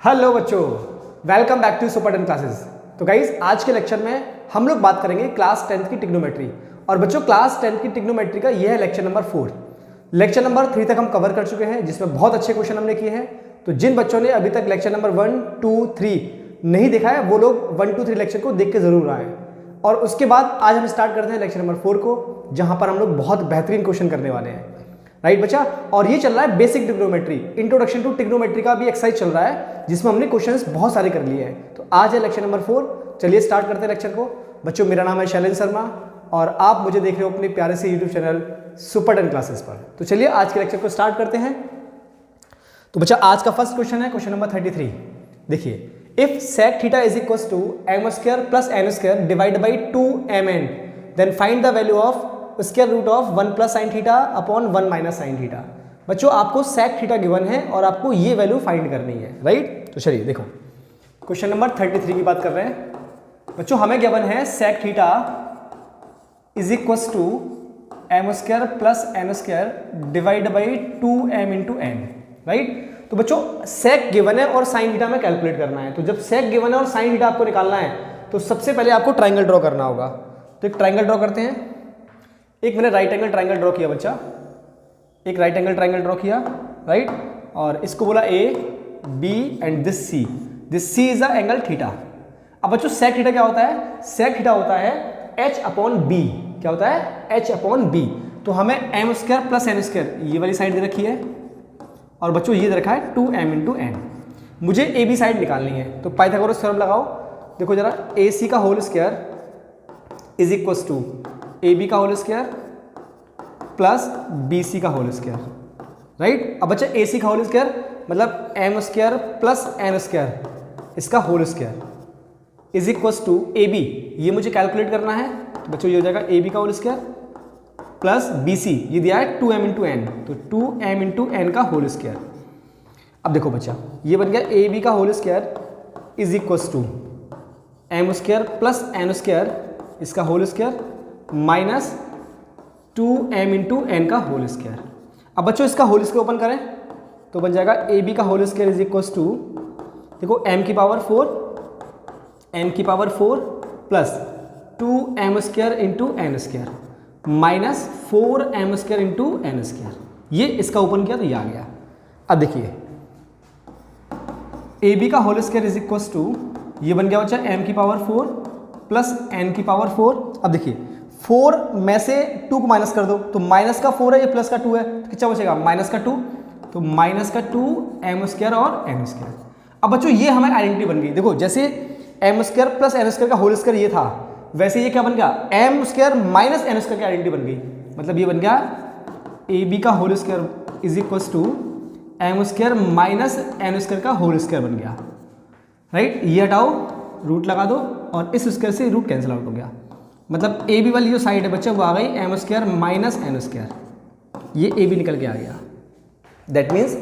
Hello बच्चों, welcome back to super 10 classes. तो guys आज के लेक्चर में हम लोग बात करेंगे क्लास 10th की ट्रिग्नोमेट्री। और बच्चों क्लास 10th की ट्रिग्नोमेट्री का यह है लेक्चर नंबर 4। लेक्चर नंबर 3 तक हम कवर कर चुके हैं, जिसमें बहुत अच्छे क्वेश्चन हमने किए हैं। तो जिन बच्चों ने अभी तक लेक्चर नंबर 1, 2, 3 नहीं देखा है वो लोग 1, 2, 3 लेक्चर को देख के जरूर आए। और उसके बाद आज हम स्टार्ट करते हैं लेक्चर नंबर 4 को, जहां पर हम लोग बहुत बेहतरीन क्वेश्चन करने वाले हैं। राइट बच्चा, और ये चल रहा है basic trigonometry, introduction to trigonometry का भी एक्सरसाइज चल रहा है, जिसमें हमने क्वेश्चंस बहुत सारे कर लिए हैं। तो आज है लेक्चर नंबर 4। चलिए स्टार्ट करते हैं लेक्चर को। बच्चों मेरा नाम है शैलेंद्र शर्मा और आप मुझे देख रहे हो अपने प्यारे से यूट्यूब चैनल सुपर 10 क्लासेस पर। तो चलिए आज के लेक्चर को स्टार्ट करते हैं। तो बच्चा आज का फर्स्ट क्वेश्चन है क्वेश्चन नंबर 33। देखिए, if sec theta is equal to m square plus n square divide by 2mn, then find the value of square root of 1 plus sine theta upon 1 minus sine theta. बच्चों आपको sec theta given है और आपको ये value find करनी है। Right, तो चलिए देखो क्वेश्चन नंबर 33 की बात कर रहे हैं। बच्चों हमें गिवन है sec theta is equal to m square plus n square divide by 2m into n। Right, तो बच्चों sec गिवन है और sin थीटा में कैलकुलेट करना है। तो जब sec गिवन है और sin थीटा आपको निकालना है तो सबसे पहले आपको ट्राइंगल ड्रॉ करना होगा। तो एक ट्राइंगल ड्रॉ करते हैं। एक मैंने राइट एंगल ट्राइंगल ड्रॉ किया बच्चा, एक राइट एंगल ट्राइंगल ड्रॉ किया। राइट, और इसको बोला A, B and this C। This C is a angle theta. अब बच्चों sec थीटा क्या होता है? sec थीटा होता है h अपॉन b। क्या होता है? h upon b। तो हमें m square plus n square ये वाली साइड दे रखी है और बच्चों ये दे रखा है 2m इंटू n। मुझे ए बी साइड निकालनी है। तो पाइथागोरस थ्योरम लगाओ। देखो जरा, AC का whole square is equal to AB का होल स्क्वायर प्लस BC का होल स्क्वायर। राइट, अब बच्चा AC का होल स्क्वायर मतलब m square plus n square इसका whole square is equal to AB। ये मुझे कैलकुलेट करना है। तो बच्चों ये हो जाएगा AB का होल स्क्वायर प्लस BC, ये दिया है 2m इंटू n, तो 2m इंटू n का होल स्क्वायर। अब देखो बच्चा ये बन गया AB का whole square is equal to m square plus n square इसका whole square minus 2m into n का होल स्क्वायर। अब बच्चों इसका होल स्क्वायर ओपन करें तो बन जाएगा AB का whole square is equal to, देखो m की power 4 plus 2m square into n square minus 4m square into n square. ये इसका ओपन किया तो ये आ गया। अब देखिए AB का whole square is equal to, ये बन गया बच्चा m की पावर 4 प्लस n की पावर 4। अब देखिए 4 में से 2 को माइनस कर दो तो माइनस का 4 है, ये प्लस का 2 है, तो कितना बचेगा? माइनस का 2, तो माइनस का 2m स्क्वायर और n स्क्वायर। अब बच्चों ये हमारी आइडेंटिटी बन गई। देखो जैसे m square plus n square का होल स्क्वायर ये था, वैसे ये क्या बन गया? m square minus n square की आइडेंटिटी बन गई। मतलब ये बन गया AB का whole square is equal to m square minus n square का होल स्क्वायर बन गया। राइट, ये हटाओ, रूट लगा दो और इस स्क्वायर से रूट कैंसिल आउट हो गया। मतलब AB वाली जो साइड है बच्चा वो आ गई m square minus n square. ये AB निकल के आ गया। दैट मीन्स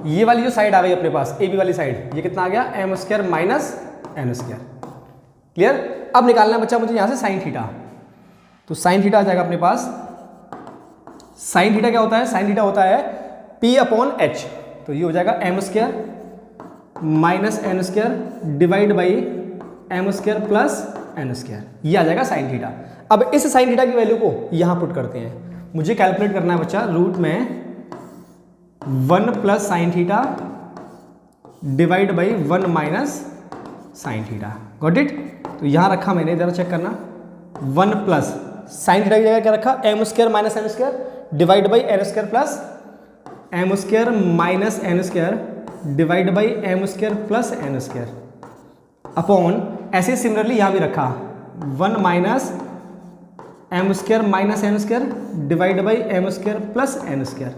ये वाली जो साइड आ गई अपने पास AB वाली साइड, ये कितना आ गया? m square minus n square. Clear? अब निकालना है बच्चा मुझे यहाँ से साइन थीटा। तो साइन थीटा आ जाएगा अपने पास। साइन थीटा क्या होता है? साइन थीटा होता है P अपॉन H। तो ये हो जाएगा m square minus n square divide by m square plus n square. ये आ जाएगा साइन थीटा। अब इस साइन थीटा की वैल्यू को यहाँ पुट करते हैं। मुझे कैलकुलेट करना है बच्चा रूट में 1 plus sine theta divide by 1 minus sine theta. Got it? तो यहाँ रखा मैंने, जरा चेक करना, 1 प्लस साइन थीटा की जगह क्या रखा? m square minus n square divide by n square plus m square minus n square divide by m square plus n square upon, ऐसे सिमिलरली यहाँ भी रखा 1 minus m square minus n square divide by m square plus n square.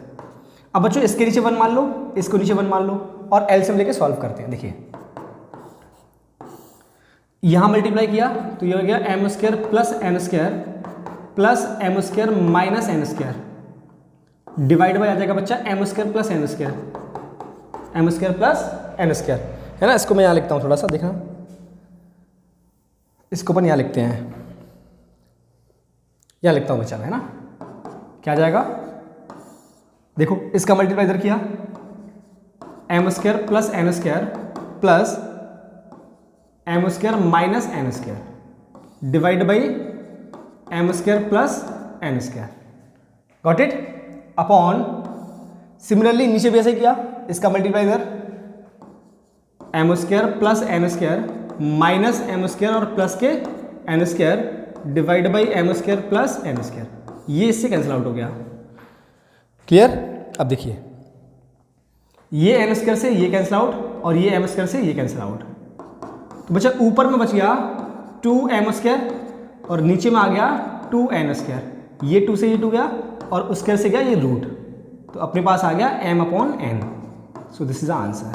अब बच्चों इसके नीचे 1 मान लो, इसको नीचे 1 मान लो और एलसीएम लेके सॉल्व करते हैं। देखिए यहाँ मल्टीप्लाई किया तो ये हो गया m square plus n square plus m square minus n square divide by आ जाएगा बच्चा m square plus n square, m square plus n square है ना। इसको मैं यहाँ लिखता हूँ, थोड़ा सा देखना, इसको अपन यहाँ लिखते हैं, यहाँ लिखता हूँ बच्चा है ना। क्या आ जाएगा? देखो इसका मल्टीप्लाई इधर किया m square plus n square plus M square minus N square divide by M square plus N square, got it, upon similarly नीचे भी ऐसे किया, इसका मल्टीप्लाई इधर M square plus N square minus M square और plus के N square divide by M square plus N square, ये इससे कैंसिल आउट हो गया, क्लियर। अब देखिए ये एन स्क्वायर से ये कैंसिल आउट और ये एम स्क्वायर से ये कैंसिल आउट, तो बच्चा ऊपर में बच गया 2m स्क्वायर और नीचे में आ गया 2n स्क्वायर, ये 2 से ये 2 गया और उस स्क्वायर से गया ये रूट, तो अपने पास आ गया m/n, so this is the answer.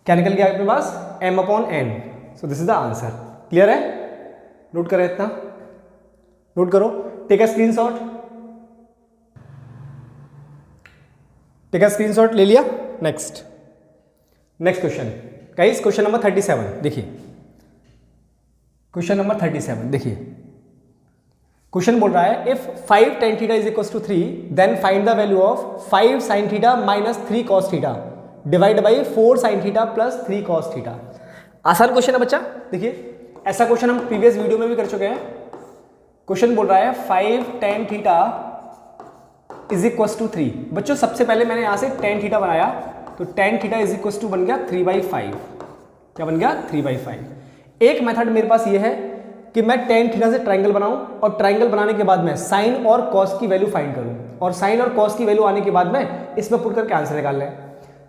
क्या निकल गया अपने पास? m/n, so this is the answer. Clear है? नोट करें, इतना नोट करो, take a screenshot, take a screenshot, ले लिया। Next question guys, question number 37 देखिए, क्वेश्चन नंबर 37 देखिए, क्वेश्चन बोल रहा है if 5 tan theta is equal to 3 then find the value of 5 sin theta minus 3 cos theta divide by 4 sin theta plus 3 cos theta. आसान question है बच्चा, देखिए ऐसा क्वेश्चन हम प्रीवियस वीडियो में भी कर चुके हैं। क्वेश्चन बोल रहा है 5 tan theta is equal to 3। बच्चों सबसे पहले मैंने यहां से tan थीटा बनाया, तो tan theta is equal to बन गया 3/5। क्या बन गया? 3/5। एक मेथड मेरे पास ये है कि मैं tan थीटा से ट्रायंगल बनाऊं और ट्रायंगल बनाने के बाद मैं साइन और कॉस की वैल्यू फाइंड करूं और साइन और कॉस की वैल्यू आने के बाद में इसमें पुट करके आंसर निकाल लें।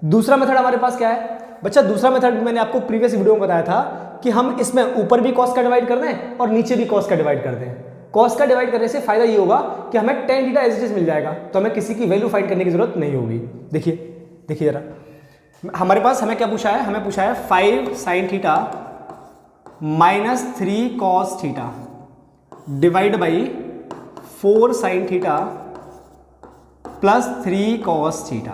दूसरा मेथड हमारे पास क्या है बच्चा? दूसरा मेथड मैंने आपको प्रीवियस वीडियो में बताया था कि हम इसमें ऊपर भी कॉस का डिवाइड कर दें और नीचे भी कॉस का डिवाइड कर दें। कॉस का डिवाइड करने से फायदा ये होगा कि हमें tan theta as it is मिल जाएगा, तो हमें किसी की वैल्यू फाइंड करने की जरूरत नहीं होगी। देखिए जरा, हमारे पास हमें क्या पूछा है? हमें पूछा है 5 sin theta minus 3 cos theta divide by 4 sin theta plus 3 cos theta,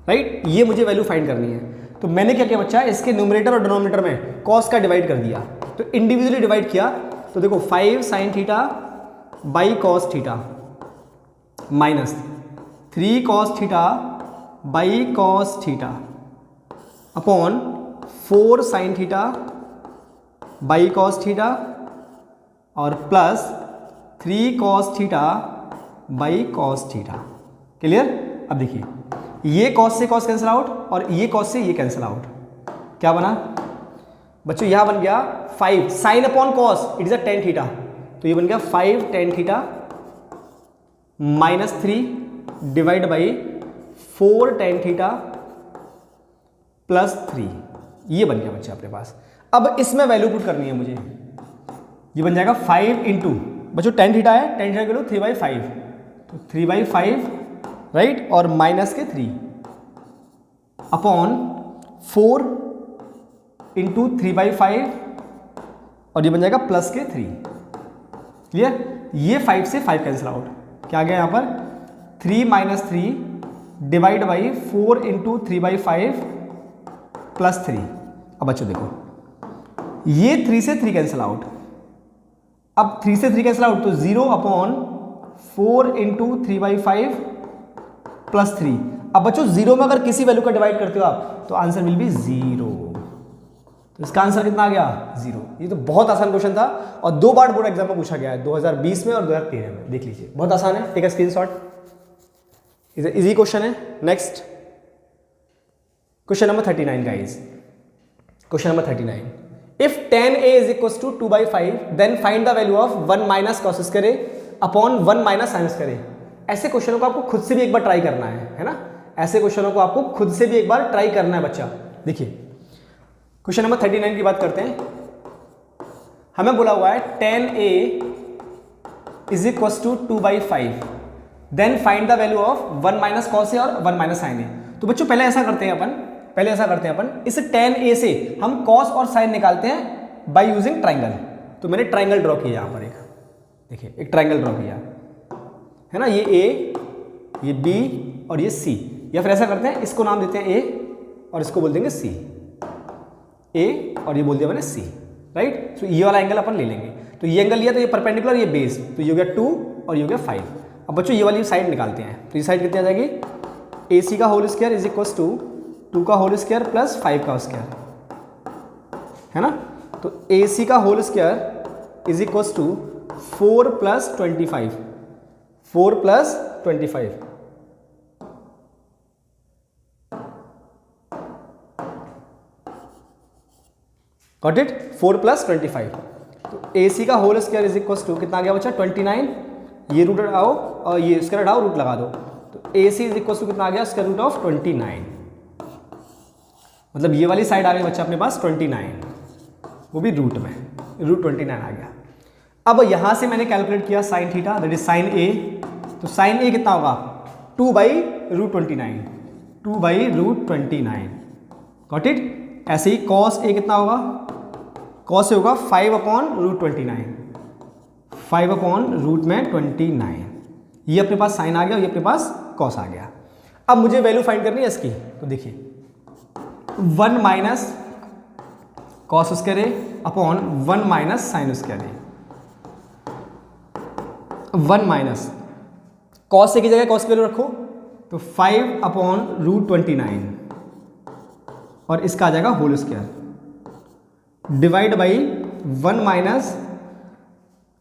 right. ये मुझे वैल्यू फाइंड करनी है, तो मैंने क्या किया बच्चा, इसके न्यूमरेटर और डिनोमिनेटर में cos का डिवाइड कर दिया, तो इंडिविजुअली डिवाइड किया, तो देखो 5 sin theta by cos theta minus 3 cos theta by cos theta upon 4 sin theta by cos theta और plus 3 cos theta by cos theta. Clear? अब देखिए ये cos से cos कैंसिल आउट और ये cos से ये कैंसिल आउट, क्या बना बच्चों? यहां बन गया 5 sine upon cos, it is a tan theta, तो ये बन गया 5 tan theta minus 3 divide by 4 tan theta plus 3, ये बन गया बच्चा अपने पास। अब इसमें वैल्यू पुट करनी है मुझे, ये बन जाएगा 5 इंटू बच्चों tan थीटा है, tan थीटा के लो 3/5, तो 3/5 राइट, और माइनस के 3 अपॉन 4 इंटू 3/5 और ये बन जाएगा प्लस के 3। क्लियर? ये 5 से 5 कैंसिल आउट, क्या आ गया यहाँ पर 3 minus 3 divide by 4 into 3/5 plus 3। अब बच्चों देखो ये 3 से 3 कैंसिल आउट, अब 3 से 3 कैंसिल आउट, तो 0 अपॉन 4 इंटू 3/5 प्लस 3। अब बच्चों 0 में अगर किसी वैल्यू का डिवाइड करते हो आप तो आंसर विल बी 0, तो इसका आंसर कितना आ गया? 0। ये तो बहुत आसान क्वेश्चन था और 2 बार बोर्ड एग्जाम में पूछा गया है, 2020 में और 2013 में। देख लीजिए बहुत आसान है, take a screenshot, easy question है। Next question number 39 guys, question number 39, if tan a is equals to 2/5 then find the value of 1 minus cos square upon 1 minus sin square. ऐसे क्वेश्चनों को आपको खुद से भी एक बार ट्राई करना है ना, ऐसे क्वेश्चनों को आपको खुद से भी एक बार ट्राई करना है बच्चा। देखिए क्वेश्चन नंबर 39 की बात करते हैं। हमें बोला हुआ है tan a is equals to 2/5 then find the value of 1 minus cos a और 1 minus sin a। तो बच्चों पहले ऐसा करते हैं अपन, इस tan a से हम cos और sin निकालते हैं बाय यूजिंग ट्राइंगल। तो मैंने ट्राइंगल ड्रॉ किया यहाँ पर, एक देखिए एक ट्राइंगल ड्रॉ किया है ना, ये a, ये b और ये c, या फिर ऐसा करते हैं इसको नाम देते हैं a और इसको बोल देंगे c, a और ये बोल दिया मैंने c, राइट। तो ये वाला एंगल अपन ले लेंगे, तो ये एंगल लिया तो ये परपेंडिकुलर, ये बेस, तो ये हो गया 2 और ये हो गया 5। अब बच्चों ये वाली साइड निकालते हैं, तो ये साइड कितनी आ जाएगी? AC का whole square is equal to 2 का होल स्क्वायर प्लस 5 का स्क्वायर, है ना। तो AC का whole square is equal to 4 plus 25, 4 plus 25, got it, 4 plus 25। तो AC का whole square is equal to कितना आ गया बच्चा 29, ये रूट हटाओ और ये स्क्वायर हटाओ, रूट लगा दो, तो AC इज इक्वल टू कितना आ गया स्क्वायर रूट ऑफ 29, मतलब ये वाली साइड आ गई बच्चा अपने पास 29, वो भी रूट में, रूट 29 आ गया। अब यहां से मैंने कैलकुलेट किया sine theta, that is sine A, तो साइन A कितना होगा 2 by root 29, 2 by root 29, got it. ऐसे ही कॉस A कितना होगा, कॉस A होगा 5 अपॉन रूट 29, 5 अपॉन रूट में 29, ये अपने पास साइन आ गया, ये अपने पास कॉस आ गया। अब मुझे वैल्यू फाइंड करनी है इसकी, तो देखिए 1 minus cos square A upon 1 minus sine square A, 1 minus cos A की जगह कॉस की वैल्यू रखो, तो 5 अपॉन रूट 29 और इसका आ जाएगा whole square divide by 1 minus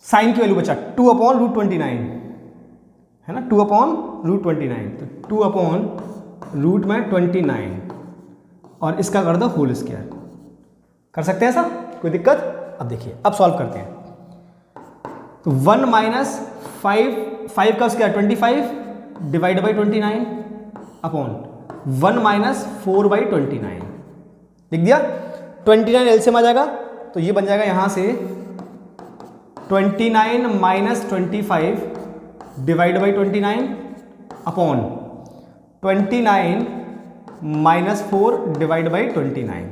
sine की वैल्यू बचा 2 अपॉन रूट 29, है ना, 2 अपॉन रूट 29, तो 2 अपॉन रूट में 29 और इसका कर दो होल स्क्वायर। कर सकते हैं ऐसा, कोई दिक्कत। अब देखिए अब सॉल्व करते हैं, तो 1 माइनस 5 का square 25 divide by 29 upon 1 minus 4 by 29, लिख दिया। 29 एलसीएम आ जाएगा, तो ये बन जाएगा यहां से 29 minus 25 divide by 29 upon 29 minus 4 divide by 29,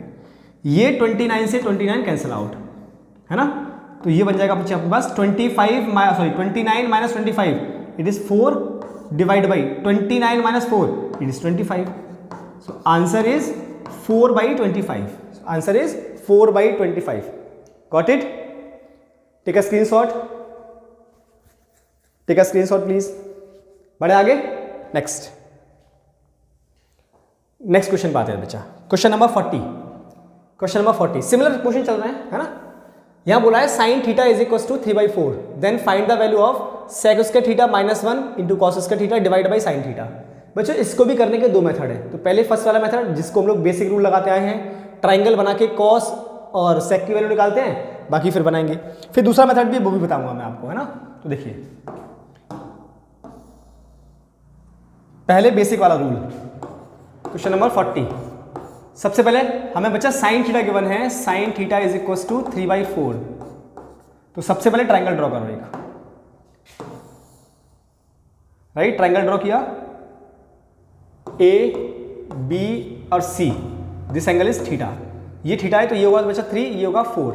ये 29 से 29 कैंसिल आउट, है ना, तो ये बन जाएगा आपके पास 29 minus 25 it is 4 divide by 29 minus 4 it is 25, so answer is 4 by 25, answer is 4 by 25, got it. Take a screenshot, take a screenshot please. बढ़े आगे, नेक्स्ट क्वेश्चन पे आते हैं बच्चा, question number 40, question number 40 similar question चल रहे हैं, है ना। यहां बोला है sine theta is equal to 3/4, then find the value of sec square theta minus 1 into cos square theta divide by sine theta. बच्चों इसको भी करने के दो मेथड है, तो पहले फर्स्ट वाला मेथड जिसको हम लोग बेसिक रूल लगाते आए हैं, ट्राइंगल बना के कॉस और सेक की वैल्यू निकालते हैं, बाकी फिर बनाएंगे। फिर दूसरा मेथड भी वो भी बताऊंगा मैं आपको, है ना। तो देखिए पहले बेसिक वाला रूल, क्वेश्चन नंबर 40, सबसे पहले हमें बच्चा साइन थीटा गिवन है, sine theta is equal to 3/4, तो सबसे पहले ट्राइंगल ड्रॉ करो एक, राइट, ट्राइंगल ड्रॉ किया A B और C, this angle is theta, ये थीटा है तो ये होगा बच्चा 3, ये होगा 4।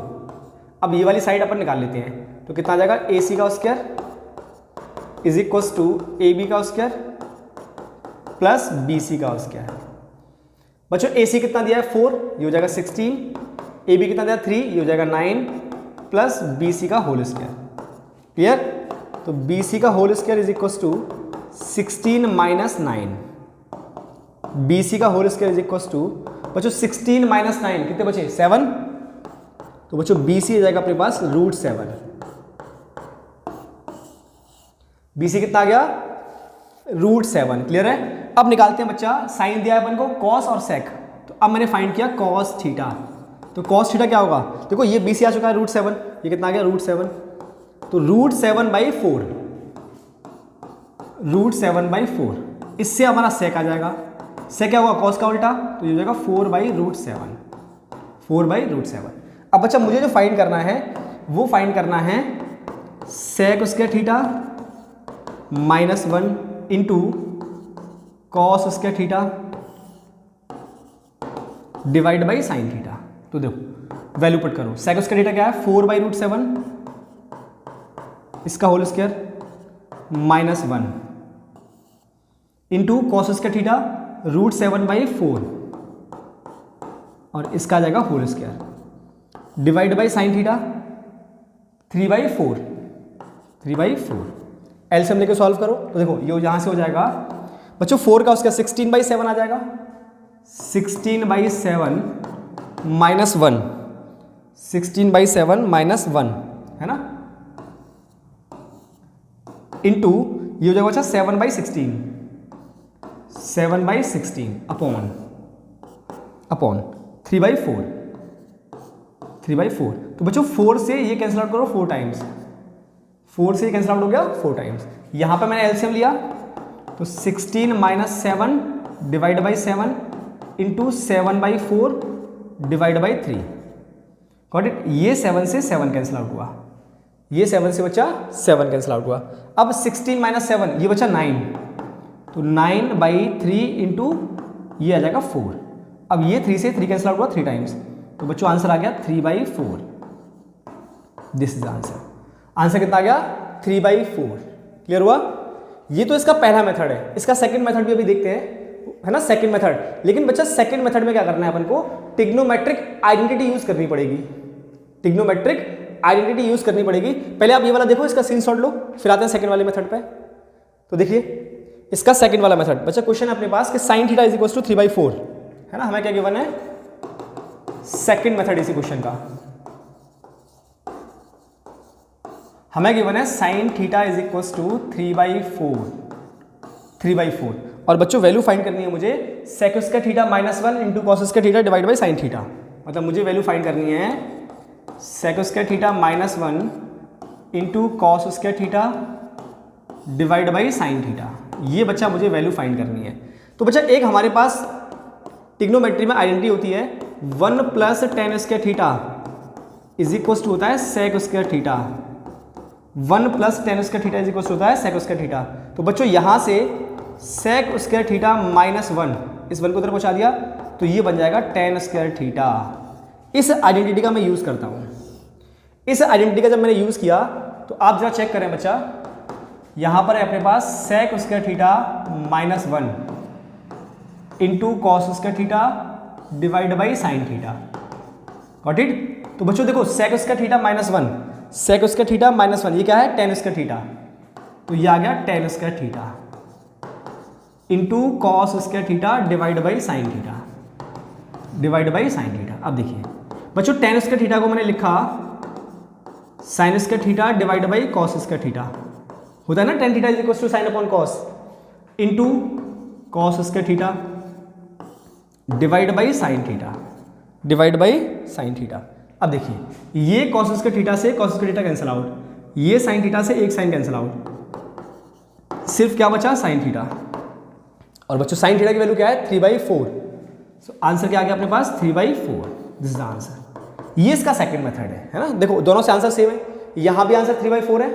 अब ये वाली साइड अपन निकाल लेते हैं, तो कितना आ जाएगा AC का square is equal to AB का स्क्वायर प्लस BC का स्क्वायर। बच्चों AC कितना दिया है 4, ये हो जाएगा 16, AB कितना दिया 3, ये हो जाएगा 9 प्लस BC का होल स्क्वायर, क्लियर। तो BC का whole square is equal to 16 minus 9, BC का whole square is equal to बच्चों 16 माइनस 9 कितने बचे 7, तो बच्चों BC आ जाएगा अपने पास रूट 7, BC कितना आ गया रूट 7, क्लियर है। अब निकालते हैं बच्चा, साइन दिया है अपन को कॉस और सेक, तो अब मैंने फाइंड किया कॉस थीटा, तो कॉस थीटा क्या होगा, देखो ये BC आ चुका है रूट 7, ये कितना आ गया रूट 7, तो रूट 7/4, रूट 7/4, इससे हमारा सेक आ जाएगा, सेक क्या होगा कॉस का उल्टा, तो ये हो जाएगा 4/√7, 4/√7। अब बच्चा मुझे जो फाइंड करना है वो फाइंड करना है sec square theta minus 1 into cos square theta divide by sine theta. तो देखो वैल्यू पुट करो, सेक स्क्वायर थीटा क्या है 4/√7, इसका whole square minus 1 into cos square theta √7/4 और इसका आ जाएगा whole square divide by sine theta 3/4, 3/4। LCM लेके सॉल्व करो, तो देखो ये यहां से हो जाएगा बच्चों 4 का उसका 16/7 आ जाएगा, 16/7 -1, 16/7 -1 है ना, इंटू ये हो जाएगा बच्चा 7/16, 7/16 अपॉन 3/4, 3/4। तो बच्चों 4 से ये कैंसिल आउट करो 4 टाइम्स, 4 से ये कैंसिल आउट हो गया 4 टाइम्स। यहाँ पे मैंने एलसीएम लिया तो 16 - 7 divide by 7 into 7/4 divide by 3। Got it. ये 7 से 7 कैंसिल आउट हुआ, ये 7 से बच्चा 7 कैंसिल आउट हुआ। अब 16 - 7 ये बच्चा 9, तो 9/3 इंटू ये आ जाएगा 4। अब ये 3 से 3 कैंसिल आउट हुआ 3 टाइम्स, तो बच्चों आंसर आ गया 3/4। This is answer. आंसर कितना आ गया 3/4। क्लियर हुआ। ये तो इसका पहला मेथड है, इसका सेकंड मेथड भी अभी देखते हैं, है ना, सेकंड मेथड। लेकिन बच्चा सेकंड मेथड में क्या करना है अपन को, ट्रिग्नोमेट्रिक आइडेंटिटी यूज करनी पड़ेगी, ट्रिग्नोमेट्रिक आइडेंटिटी यूज करनी पड़ेगी। पहले आप ये वाला देखो, इसका स्क्रीनशॉट लो, फिर आते हैं सेकंड वाले मेथड पे। तो देखिए इसका सेकंड वाला मेथड बच्चा, क्वेश्चन है अपने पास कि sin theta is equal to 3/4 है ना, हमें क्या गिवन है, सेकंड मेथड इसी क्वेश्चन का हमें गिवन है sin theta is equal to 3/4 और बच्चों वैल्यू फाइंड करनी है मुझे sec square theta -1 into cos square theta divide by sin theta. मतलब मुझे वैल्यू फाइंड करनी है sec square theta -1 into cos square theta divide by sin theta. ये बच्चा मुझे वैल्यू फाइंड करनी है। तो बच्चा एक हमारे पास ट्रिग्नोमेट्री में आइडेंटिटी होती है 1 + tan square theta is equal to होता है sec square theta, 1 + tan square theta is equal to होता है sec स्क्वायर थीटा। तो बच्चों यहाँ से sec स्क्वायर थीटा -1 इस 1 को उधर पहुँचा दिया, तो ये बन जाएगा tan स्क्वायर थीटा। इस आइडेंटिटी का मैं यूज़ करता हूँ। इस आइडेंटिटी का जब मैंने यूज़ किया तो आप जरा चेक करें बच्चा, यहाँ पर है अपने पास sec square theta -1 into cos square theta divide by sin theta. Got it. तो बच्चों देखो sec square theta -1, sec square theta -1 ये क्या है, tan स्क्वायर थीटा, तो ये आ गया tan square theta into cos square theta divide by sin theta, divide by sin theta. अब देखिए बच्चों tan स्क्वायर थीटा को मैंने लिखा sin square theta divide by cos square theta, होता है ना tan theta is equal to sine upon cos into cos square theta divide by sin theta, divide by sin theta. अब देखिए ये cos square theta से cos square theta cancel out, ये sin theta से एक साइन कैंसिल आउट, सिर्फ क्या बचा sin थीटा। और बच्चों sin थीटा की वैल्यू क्या है 3/4। सो आंसर क्या आ गया अपने पास 3/4। This is the answer. ये इसका सेकंड मेथड है ना। देखो दोनों से आंसर सेम है, यहाँ भी आंसर 3/4 है,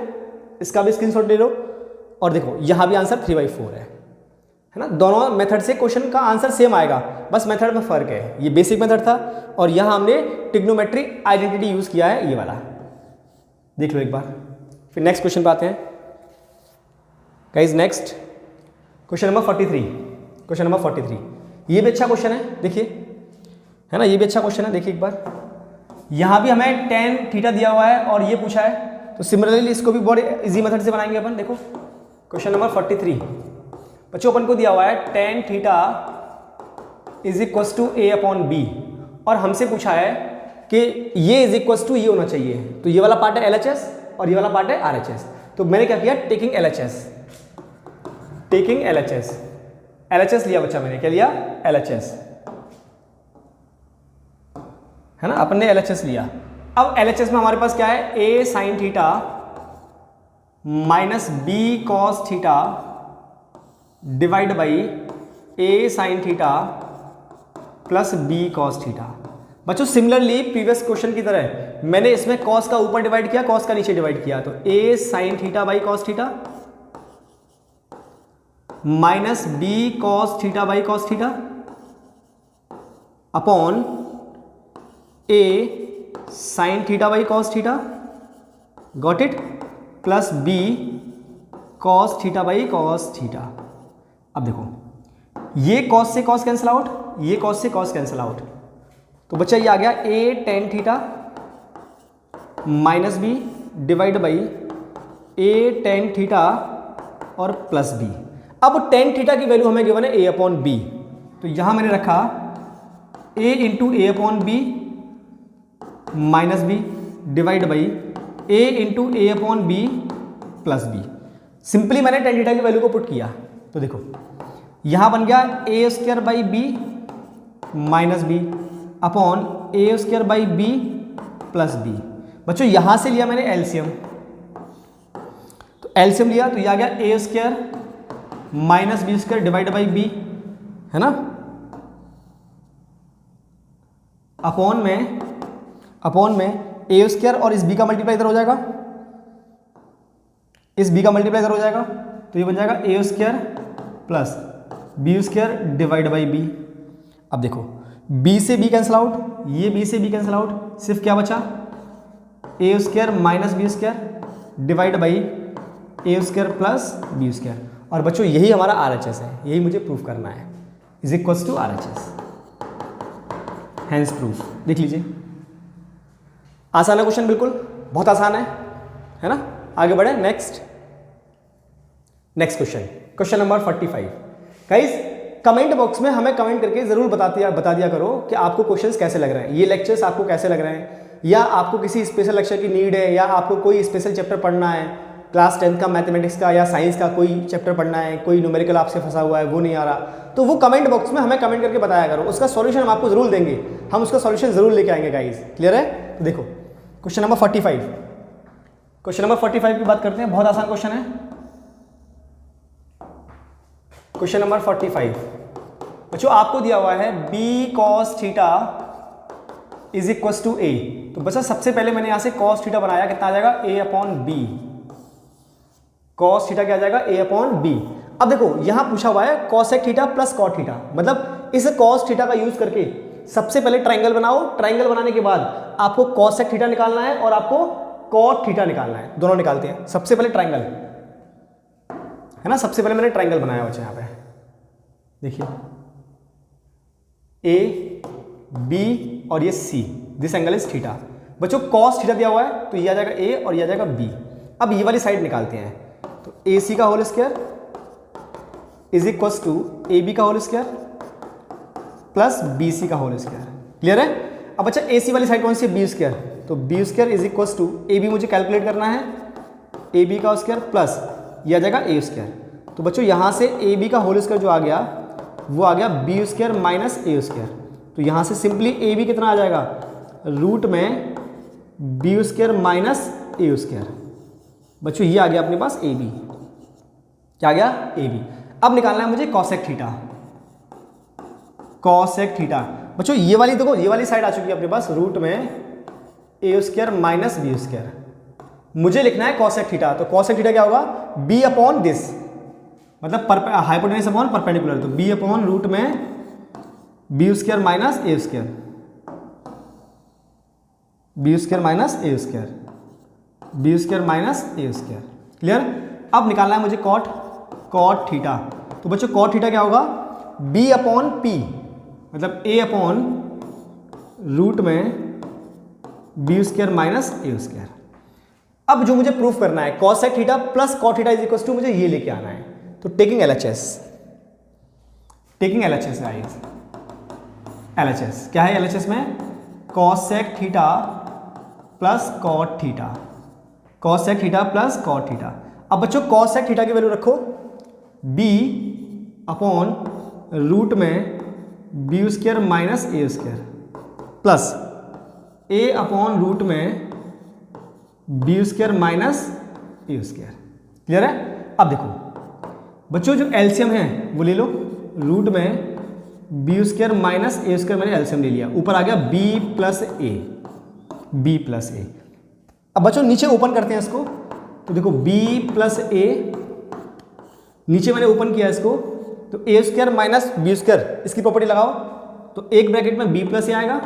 इसका भी स्क्रीनशॉट ले लो, और देखो यहाँ भी आंसर 3/4 है ना। दोनों मेथड से क्वेश्चन का आंसर सेम आएगा, बस मेथड में फर्क है। ये बेसिक मेथड था और यहाँ हमने ट्रिग्नोमेट्रिक आइडेंटिटी यूज किया है, ये वाला देख लो एक बार। फिर नेक्स्ट क्वेश्चन पे आते हैं guys. Next question number 43, question number 43। ये भी अच्छा क्वेश्चन है, देखिए है ना, ये भी अच्छा क्वेश्चन है। देखिए एक बार, यहाँ भी हमें tan थीटा दिया हुआ है और ये पूछा है, तो सिमिलरली इसको भी बहुत इजी मेथड से बनाएंगे अपन। देखो क्वेश्चन नंबर 43 बच्चों, अपन को दिया हुआ है tan theta is equal to a/b और हमसे पूछा है कि ये इज इक्वल टू ये होना चाहिए। तो ये वाला पार्ट है LHS और ये वाला पार्ट है RHS। तो मैंने क्या किया, टेकिंग LHS लिया बच्चा, मैंने क्या लिया LHS, है ना, अपन ने LHS लिया। अब LHS में हमारे पास क्या है, a sin theta minus b cos theta divide by a sin theta plus b cos theta. बच्चों सिमिलरली प्रीवियस क्वेश्चन की तरह मैंने इसमें cos का ऊपर डिवाइड किया, cos का नीचे डिवाइड किया, तो a sin theta by cos theta minus b cos theta by cos theta upon a sin theta by cos theta, got it, plus b cos theta by cos theta. अब देखो ये cos से cos cancel out, ये cos से cos cancel out, तो बच्चा ये आ गया a tan theta minus b divide by a tan theta और प्लस b। अब tan थीटा की वैल्यू हमें गिवन है a/b, तो यहां मैंने रखा a into A upon B minus B divide by a into A upon B plus B. Simply मैंने टेन थीटा की वैल्यू को पुट किया तो देखो यहां बन गया A square by B minus B upon A square by B plus B. बच्चों यहां से लिया मैंने एलसीएम, तो एलसीएम लिया तो यह आ गया A square minus B square divide by B, है ना, अपॉन में ए स्क्वायर और इस बी का मल्टीप्लाई इधर हो जाएगा, इस बी का मल्टीप्लाई इधर हो जाएगा, तो ये बन जाएगा A square plus B square divide by B. अब देखो b से b कैंसिल आउट, ये b से b कैंसिल आउट, सिर्फ क्या बचा A square minus B square divide by A square plus B square. और बच्चों यही हमारा RHS है, यही मुझे प्रूफ करना है, is equals to RHS, hence proof. देख लीजिए आसान है क्वेश्चन, बिल्कुल बहुत आसान है ना। आगे बढ़े next question, question number 45। Guys comment box में हमें कमेंट करके जरूर बता दिया करो कि आपको क्वेश्चंस कैसे लग रहे हैं, ये लेक्चर्स आपको कैसे लग रहे हैं, या आपको किसी स्पेशल लेक्चर की नीड है, या आपको कोई स्पेशल चैप्टर पढ़ना है, क्लास 10 का मैथमेटिक्स का या साइंस का कोई चैप्टर पढ़ना है, कोई न्यूमेरिकल आपसे फंसा हुआ है वो नहीं आ रहा, तो वो कमेंट बॉक्स में हमें कमेंट करके बताया करो, उसका सॉल्यूशन हम आपको जरूर देंगे, हम उसका सॉल्यूशन जरूर लेके आएंगे गाइस। क्लियर है? तो देखो क्वेश्चन नंबर 45, क्वेश्चन नंबर 45 की बात करते हैं, बहुत आसान क्वेश्चन है। क्वेश्चन नंबर 45 बच्चों आपको दिया हुआ है b cos theta is equals to a, तो बच्चा सबसे पहले मैंने यहां से cos थीटा बनाया, कितना आ जाएगा a upon b, cos theta क्या आ जाएगा a अपॉन b। अब देखो यहां पूछा हुआ है cosec theta plus cot theta, मतलब इस cos थीटा का यूज करके सबसे पहले ट्राइंगल बनाओ, ट्राइंगल बनाने के बाद आपको cosec थीटा निकालना है और आपको cot थीटा निकालना है, दोनों निकालते हैं। सबसे पहले ट्राइंगल है ना, सबसे पहले मैंने ट्राइंगल बनाया बच्चा, यहाँ पे देखिए ए बी और ये सी, दिस एंगल इज थीटा। बच्चों cos थीटा दिया हुआ है तो ये आ जाएगा ए और ये आ जाएगा बी। अब ये वाली साइड निकालते हैं, तो ए सी का whole square is equals to A B का whole square plus B C का होल स्क्वायर। क्लियर है? अब बच्चा ए सी वाली साइड कौन सी है, बी स्क्वायर, तो B square is equals to A B मुझे कैलकुलेट करना है, ए बी का स्क्वायर प्लस ये आ जाएगा ए स्क्वायर। तो बच्चों यहाँ से ए बी का होल स्क्वायर जो आ गया वो आ गया B square minus A square, तो यहाँ से सिंपली ए बी कितना आ जाएगा, रूट में B square minus A square. बच्चों ये आ गया अपने पास ए बी, क्या आ गया ए बी। अब निकालना है मुझे कॉसेक थीटा, कॉसेक थीटा। बच्चों ये वाली देखो, ये वाली साइड आ चुकी है अपने पास, रूट में ए स्क्वायर माइनस बी स्क्वायर। मुझे लिखना है कॉसेक थीटा, तो कॉसेक थीटा क्या होगा, बी अपॉन दिस, मतलब हाइपोटेन्यूस अपॉन परपेंडिकुलर, तो बी अपॉन रूट में B square minus A square, B square minus A square, B square minus A square. Clear? अब निकालना है मुझे कॉट थीटा, तो बच्चों कॉट थीटा क्या होगा, बी अपॉन पी, मतलब ए अपॉन रूट में B square minus A square. अब जो मुझे प्रूफ करना है cosec theta plus cot theta is equal to, मुझे ये लेके आना है, तो taking LHS, taking LHS guys, LHS क्या है, LHS में cosec theta plus cot theta, cosec theta plus cot theta. अब बच्चों कॉसेक थीटा की वैल्यू रखो b अपॉन रूट में B square minus A square plus a upon root में B square minus A square. Clear है? अब देखो बच्चों जो एलसीएम है वो ले लो, रूट में B square minus A square मैंने एलसीएम ले लिया, ऊपर आ गया बी प्लस ए, बी प्लस ए। अब बच्चों नीचे ओपन करते हैं इसको, तो देखो बी प्लस ए, नीचे मैंने ओपन किया इसको, तो ए स्क्वायर माइनस बी स्क्वायर, इसकी प्रॉपर्टी लगाओ, तो एक ब्रैकेट में बी प्लस ए आएगा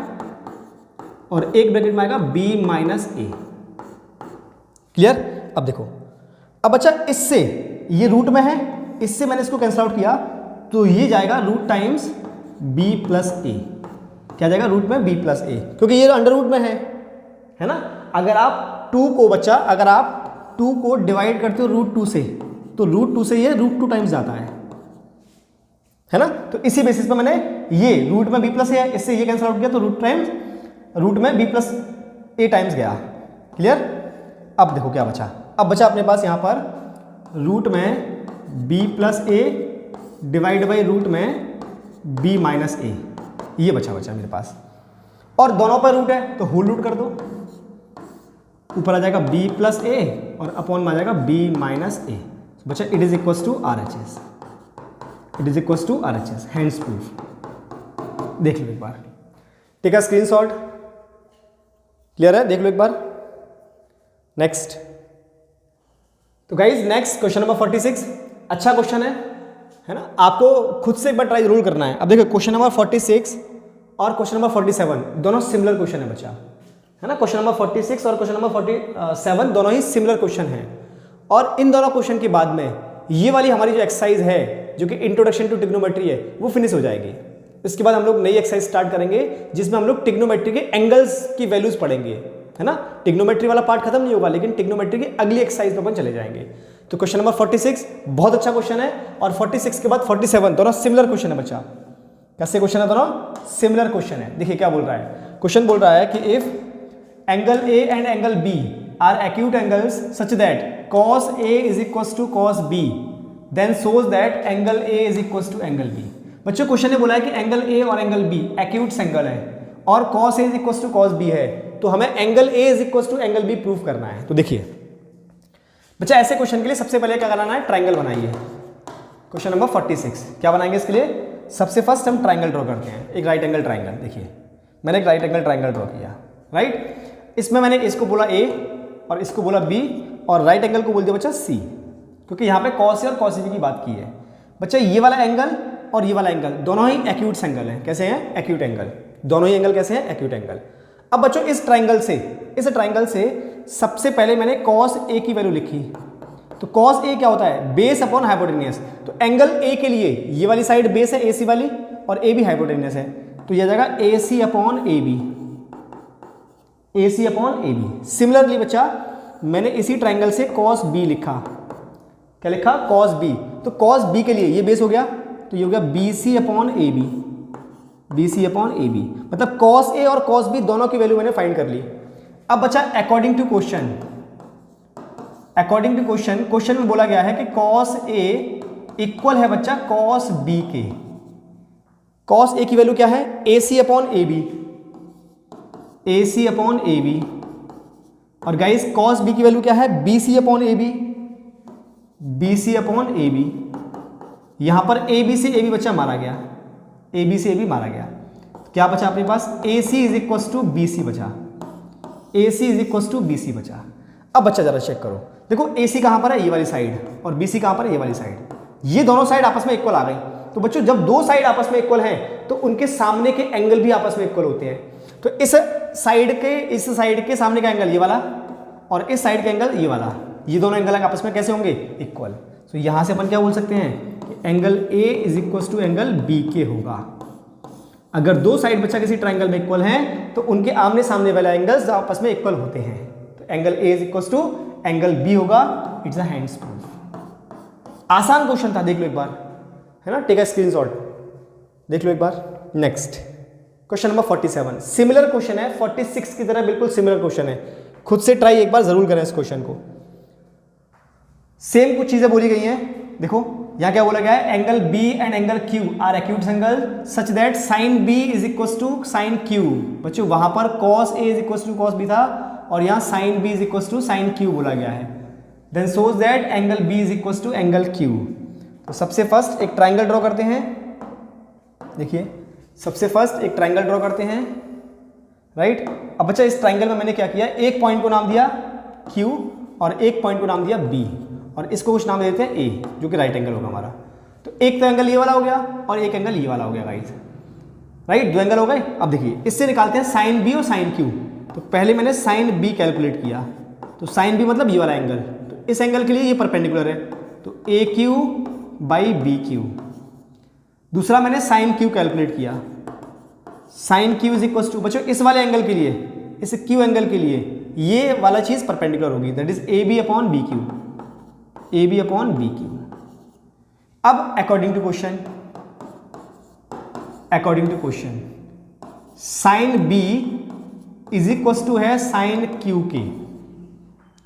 और एक ब्रैकेट में आएगा बी माइनस ए। क्लियर? अब देखो, अब बच्चा इससे ये रूट में है, इससे मैंने इसको कैंसिल आउट किया, तो ये जाएगा रूट टाइम्स बी प्लस ए, क्या जाएगा, रूट में बी प्लस ए, क्योंकि ये अंडर रूट में है ना। अगर आप 2 को बच्चा, अगर आप 2 को डिवाइड करते हो रूट 2 से, तो रूट 2 से ये रूट 2 टाइम्स जाता है है ना। तो इसी बेसिस पे मैंने ये रूट में b प्लस ए है, इससे ये कैंसिल आउट किया तो रूट में b प्लस ए टाइम्स गया। क्लियर। अब देखो क्या बचा, अब बचा अपने पास यहाँ पर रूट में b plus A divide by root में b माइनस ए, ये बचा मेरे पास। और दोनों पर रूट है तो होल रूट कर दो, ऊपर आ जाएगा b प्लस ए और अपॉन में आ जाएगा b माइनस ए। बच्चा it is equals to RHS, it is equals to RHS, hence proof. देख लो एक बार, ठीक है, स्क्रीनशॉट। क्लियर है, देख लो एक बार। नेक्स्ट, तो गाइज नेक्स्ट क्वेश्चन नंबर 46, अच्छा क्वेश्चन है ना। आपको खुद से एक बार ट्राई जरूर करना है। अब देखो क्वेश्चन नंबर 46 और क्वेश्चन नंबर 47 दोनों सिमिलर क्वेश्चन है बच्चा, है ना। क्वेश्चन नंबर 46 और क्वेश्चन नंबर 47 दोनों ही सिमिलर क्वेश्चन हैं। और इन दोनों क्वेश्चन के बाद में ये वाली हमारी जो एक्सरसाइज है जो कि इंट्रोडक्शन टू ट्रिग्नोमेट्री है वो फिनिश हो जाएगी। इसके बाद हम लोग नई एक्सरसाइज स्टार्ट करेंगे जिसमें हम लोग ट्रिग्नोमेट्री के एंगल्स की वैल्यूज पढ़ेंगे, है ना। ट्रिग्नोमेट्री वाला पार्ट खत्म नहीं होगा, लेकिन ट्रिग्नोमेट्री की अगली एक्सरसाइज पे अपन चले जाएंगे। तो क्वेश्चन नंबर 46 बहुत अच्छा क्वेश्चन है, और 46 के बाद 47 दोनों सिमिलर क्वेश्चन है बच्चा। कैसे क्वेश्चन है, दोनों सिमिलर क्वेश्चन है। देखिए क्या बोल रहा है, क्वेश्चन बोल रहा है कि if angle A and angle B are acute angles such that cos A is equals to cos B, then shows that angle A is equals to angle B। बच्चों क्वेश्चन ने बोला है कि एंगल A और angle B acute angle है और cos A is equals to cos B है, तो हमें angle A is equals to angle B proof करना है। तो देखिए बच्चा, ऐसे क्वेश्चन के लिए सबसे पहले क्या कराना है, ट्राइंगल बनाइए। क्वेश्चन नंबर 46 क्या बनाएंगे इसके लिए, सबसे फर्स्ट हम ट्राइंगल ड्रॉ करते हैं, एक राइट एंगल ट्राइंगल। देखिए मैंने एक राइट एंगल ट्राइंगल ड्रॉ किया, राइट। इसमें मैंने इसको बोला A और इसको बोला B और राइट एंगल को बोल दिया बच्चा C, क्योंकि यहाँ पे cos A और cos B की बात की है। बच्चा ये वाला एंगल और ये वाला एंगल दोनों ही एक्यूट एंगल हैं। कैसे हैं, एक्यूट एंगल। दोनों ही एंगल कैसे हैं, एक्यूट एंगल। अब बच्चों इस ट्राइंगल से सबसे पहले मैंने cos A की वैल्यू लिखी। तो cos A क्या होता है, बेस अपॉन हाइपोटेन्यूस। तो एंगल A के लिए ये वाली साइड बेस है AC वाली और AB हाइपोटेन्यूस है, तो यह जाएगा AC upon AB, AC upon AB। Similarly बच्चा मैंने इसी ट्राइंगल से cos B लिखा। क्या लिखा, cos B। तो cos B के लिए ये बेस हो गया, तो ये हो गया BC upon AB, BC upon AB। मतलब cos A और cos B दोनों की वैल्यू मैंने फाइंड कर ली। अब बच्चा अकॉर्डिंग टू क्वेश्चन में बोला गया है कि cos A इक्वल है बच्चा cos B के। cos A की वैल्यू क्या है, AC upon AB, AC upon AB। और गाइस cos B की वैल्यू क्या है, BC upon AB, BC upon AB। यहां पर AB से AB बच्चा मारा गया, AB से AB मारा गया। क्या बचा अपने पास, AC is equals to BC बचा, AC is equals to BC बचा। अब बच्चा जरा चेक करो, देखो AC कहां पर है, ये वाली साइड, और BC कहां पर है, ये वाली साइड। ये दोनों साइड आपस में इक्वल आ गई। तो बच्चों जब दो साइड आपस में इक्वल हैं तो उनके सामने के एंगल भी आपस में इक्वल होते हैं। तो इस साइड के सामने का एंगल ये वाला और इस साइड का एंगल ये वाला, ये दोनों एंगल आपस में कैसे होंगे, इक्वल। तो यहां से अपन क्या बोल सकते हैं कि angle A is equal to angle B के होगा। अगर दो साइड बच्चा किसी ट्राइंगल में इक्वल हैं तो उनके आमने सामने वाले एंगल्स आपस में इक्वल होते हैं। तो angle A is equal to angle B होगा। It's a hence proof. आसान क्वेश्चन था, देख लो एक बार, है ना। टेक अ स्क्रीनशॉट, देख लो एक बार। Next question number 47 similar question है, 46 की तरह बिल्कुल सिमिलर क्वेश्चन है। खुद से ट्राई एक बार जरूर करें इस क्वेश्चन को। सेम कुछ चीजें बोली गई हैं। देखो यहां क्या बोला गया है, angle B and angle Q are acute angle such that sine B is equal to sine Q। बच्चों वहां पर cos A is equal to cos B था और यहां sine B is equal to sine Q बोला गया है। Then shows that angle B is equal to angle Q। तो सबसे फर्स्ट एक ट्राइंगल ड्रॉ करते हैं। देखिए सबसे फर्स्ट एक ट्राइंगल ड्रॉ करते हैं, राइट। अब बच्चा इस ट्राइंगल में मैंने क्या किया, एक पॉइंट को नाम दिया Q और एक पॉइंट को नाम दिया B और इसको कुछ नाम दे देते हैं A, जो कि राइट एंगल होगा हमारा। तो एक तो एंगल ये वाला हो गया और एक एंगल ये वाला हो गया गाइस, राइट। दो एंगल हो गए। अब देखिए इससे निकालते हैं साइन B और साइन Q। तो पहले मैंने साइन B कैलकुलेट किया, तो साइन B मतलब ये वाला एंगल, तो इस एंगल के लिए ये परपेंडिकुलर है, तो AQ बाई BQ। दूसरा मैंने साइन Q कैलकुलेट किया, sine Q is equal to, बच्चों इस वाले एंगल के लिए, इस Q एंगल के लिए ये वाला चीज परपेंडिकुलर होगी, that is AB upon BQ, AB upon BQ। अब according to question according to question sine B is equal to है साइन क्यू के,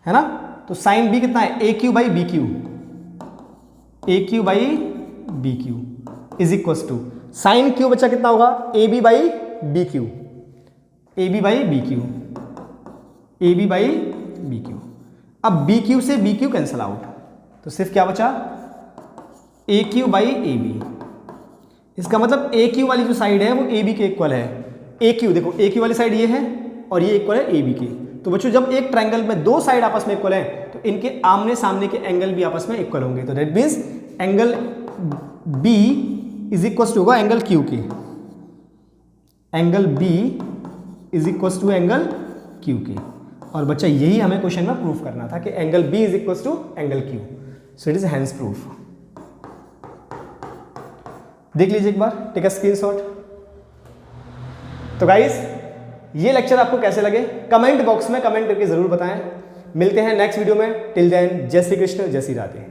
है ना। तो साइन बी कितना है, A Q by B Q, A Q by B Q is equal to sine Q बच्चा कितना होगा, A B by B Q, A B by B Q, A B by B Q. अब B Q से B Q cancel out, तो सिर्फ क्या बचा, ए Q by A B. इसका मतलब ए क्यू वाली जो साइड है वो ए बी के इक्वल है। ए क्यू देखो, ए क्यू वाली साइड ये है और ये इक्वल है ए बी के। तो बच्चों जब एक ट्रायंगल में दो साइड आपस में इक्वल है तो इनके आमने सामने के एंगल भी आपस में इक्वल होंगे। तो that means angle B is equal to होगा एंगल क्यू के, angle B is equal to angle Q के। और बच्चा यही हमें क्वेश्चन में प्रूफ करना था कि angle B is equal to angle Q. So it is hence proof. देख लीजिए एक बार, टेक अ स्क्रीनशॉट। तो गाइस ये लेक्चर आपको कैसे लगे कमेंट बॉक्स में कमेंट करके जरूर बताएं। मिलते हैं नेक्स्ट वीडियो में। टिल देन जय श्री कृष्ण, जय श्री राधे।